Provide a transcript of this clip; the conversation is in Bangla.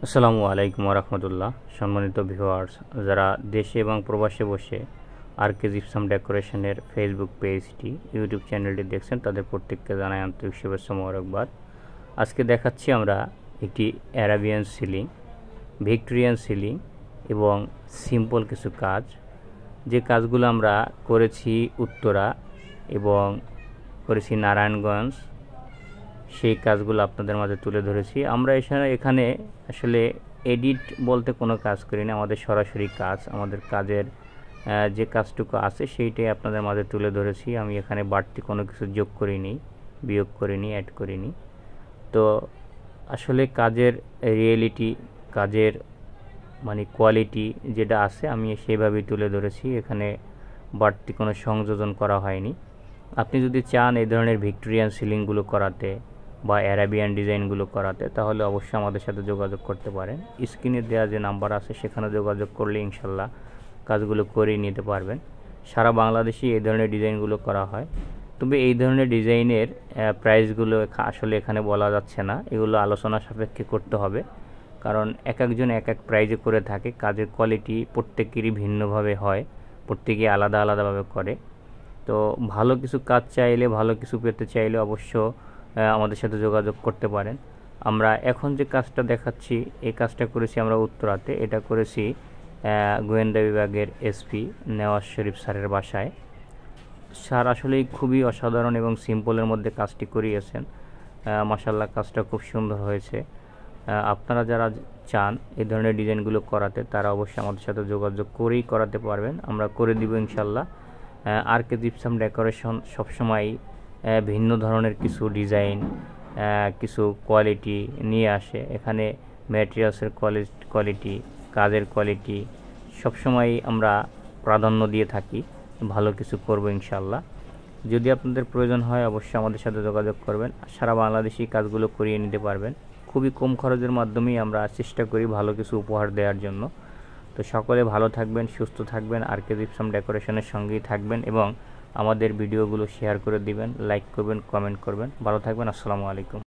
আসসালামু আলাইকুম রহমতুল্লাহ। সম্মানিত ভিউয়ার্স, যারা দেশে এবং প্রবাসে বসে আরকে জিপসাম ডেকোরেশনের ফেসবুক পেজটি, ইউটিউব চ্যানেলটি দেখছেন, তাদের প্রত্যেককে জানাই আন্তরিক শুভেচ্ছা মোবারকবাদ। আজকে দেখাচ্ছি আমরা একটি অ্যারাবিয়ান সিলিং, ভিক্টোরিয়ান সিলিং এবং সিম্পল কিছু কাজ, যে কাজগুলো আমরা করেছি উত্তরা এবং করেছি নারায়ণগঞ্জ। সেই কাজগুলো আপনাদের মাঝে তুলে ধরেছি। আমরা এখানে আসলে এডিট বলতে কোনো কাজ করি না, আমাদের সরাসরি কাজ, আমাদের কাজের যে কাজটুকু আছে সেইটাই আপনাদের মাঝে তুলে ধরেছি। আমি এখানে বাড়তি কোনো কিছু যোগ করিনি, বিয়োগ করিনি, অ্যাড করিনি। তো আসলে কাজের রিয়েলিটি, কাজের মানে কোয়ালিটি যেটা আছে আমি সেইভাবেই তুলে ধরেছি, এখানে বাড়তি কোনো সংযোজন করা হয়নি। আপনি যদি চান এই ধরনের ভিক্টোরিয়ান সিলিংগুলো করাতে বা অ্যারাবিয়ান ডিজাইনগুলো করাতে, তাহলে অবশ্যই আমাদের সাথে যোগাযোগ করতে পারেন। স্ক্রিনে দেওয়া যে নাম্বার আছে সেখানে যোগাযোগ করলে ইনশাল্লাহ কাজগুলো করিয়ে নিতে পারবেন। সারা বাংলাদেশে এই ধরনের ডিজাইনগুলো করা হয়। তবে এই ধরনের ডিজাইনের প্রাইসগুলো আসলে এখানে বলা যাচ্ছে না, এগুলো আলোচনা সাপেক্ষে করতে হবে, কারণ এক একজন এক এক প্রাইজে করে থাকে। কাজের কোয়ালিটি প্রত্যেকেরই ভিন্নভাবে হয়, প্রত্যেকেই আলাদা আলাদাভাবে করে। তো ভালো কিছু কাজ চাইলে, ভালো কিছু পেতে চাইলে অবশ্য আমাদের সাথে যোগাযোগ করতে পারেন। আমরা এখন যে কাজটা দেখাচ্ছি, এই কাজটা করেছি আমরা উত্তরাতে। এটা করেছি গোয়েন্দা বিভাগের এসপি নেওয়াজ শরীফ স্যারের বাসায়। স্যার আসলেই খুবই অসাধারণ এবং সিম্পলের মধ্যে কাজটি করিয়েছেন। মাশাআল্লাহ, কাজটা খুব সুন্দর হয়েছে। আপনারা যারা চান এই ধরনের ডিজাইনগুলো করাতে, তারা অবশ্যই আমাদের সাথে যোগাযোগ করেই করাতে পারবেন, আমরা করে দিব ইনশাল্লাহ। আরকে জিপসাম ডেকোরেশন সবসময় ভিন্ন ধরনের কিছু ডিজাইন, কিছু কোয়ালিটি নিয়ে আসে। এখানে ম্যাটেরিয়ালসের কোয়ালিটি, কাজের কোয়ালিটি সবসময় আমরা প্রাধান্য দিয়ে থাকি। ভালো কিছু করব ইনশাল্লাহ। যদি আপনাদের প্রয়োজন হয় অবশ্যই আমাদের সাথে যোগাযোগ করবেন। সারা বাংলাদেশি কাজগুলো করিয়ে নিতে পারবেন। খুবই কম খরচের মাধ্যমেই আমরা চেষ্টা করি ভালো কিছু উপহার দেওয়ার জন্য। তো সকলে ভালো থাকবেন, সুস্থ থাকবেন, আরকে জিপসাম ডেকোরেশনের সঙ্গেই থাকবেন এবং আমাদের ভিডিওগুলো শেয়ার করে দিবেন, লাইক করবেন, কমেন্ট করবেন। ভালো থাকবেন। আসসালামু আলাইকুম।